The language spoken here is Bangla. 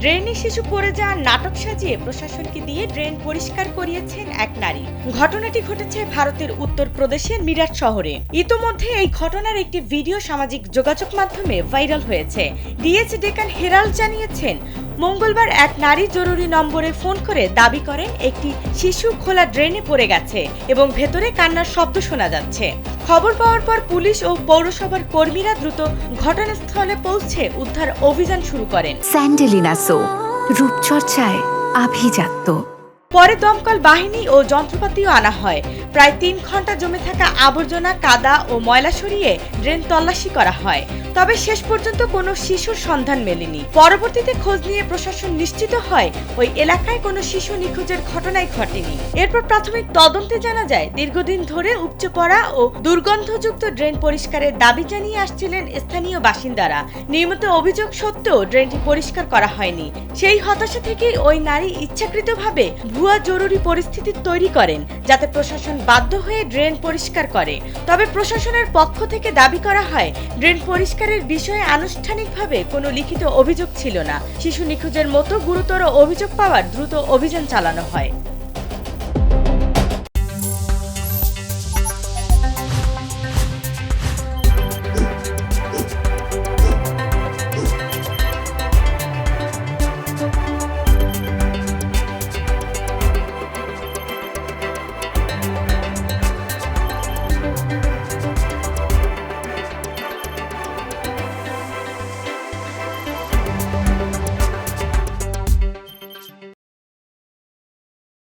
ড্রেনে শিশু পড়ে যাওয়ার নাটক সাজিয়ে প্রশাসনকে দিয়ে ড্রেন পরিষ্কার করিয়েছেন এক নারী। ঘটনাটি ঘটেছে ভারতের উত্তরপ্রদেশের মিরাট শহরে। ইতোমধ্যে এই ঘটনার একটি ভিডিও সামাজিক যোগাযোগ মাধ্যমে ভাইরাল হয়েছে। ডিএচ ডেকান হেরাল্ড জানিয়েছেন, মঙ্গলবার এক নারী জরুরি নম্বরে ফোন করে দাবি করেন একটি শিশু খোলা ড্রেনে পড়ে গেছে এবং ভেতরে কান্নার শব্দ শোনা যাচ্ছে। খবর পাওয়ার পর পুলিশ ও পৌরসভার কর্মীরা দ্রুত ঘটনাস্থলে পৌঁছে উদ্ধার অভিযান শুরু করেন। স্যান্ডেলিনা সো, রূপচর্চায় আভিজাত্য। পরে দমকল বাহিনী ও যন্ত্রপাতিও আনা হয়। প্রায় 3 ঘন্টা জমে থাকা আবর্জনা, কাদা ও ময়লা সরিয়ে ড্রেন তল্লাশি করা হয়। তবে শেষ পর্যন্ত কোনো শিশুর সন্ধান মেলেনি। পরবর্তীতে খোঁজ নিয়ে প্রশাসন নিশ্চিত হয় ওই এলাকায় কোনো শিশু নিখোঁজের ঘটনাই ঘটেনি। এরপর প্রাথমিক তদন্তে জানা যায়, দীর্ঘদিন ধরে উপচে পড়া ও দুর্গন্ধযুক্ত ড্রেন পরিষ্কারের দাবি জানিয়ে আসছিলেন স্থানীয় বাসিন্দারা। নিয়মিত অভিযোগ সত্ত্বেও ড্রেনটি পরিষ্কার করা হয়নি। সেই হতাশা থেকেই ওই নারী ইচ্ছাকৃতভাবে ভুয়া জরুরি পরিস্থিতি তৈরি করেন, যাতে প্রশাসন বাধ্য হয়ে ড্রেন পরিষ্কার করে। তবে প্রশাসনের পক্ষ থেকে দাবি করা হয়, ড্রেন পরিষ্কারের বিষয়ে আনুষ্ঠানিকভাবে কোনো লিখিত অভিযোগ ছিল না। শিশু নিখোঁজের মতো গুরুতর অভিযোগ পাওয়ার দ্রুত অভিযান চালানো হয়।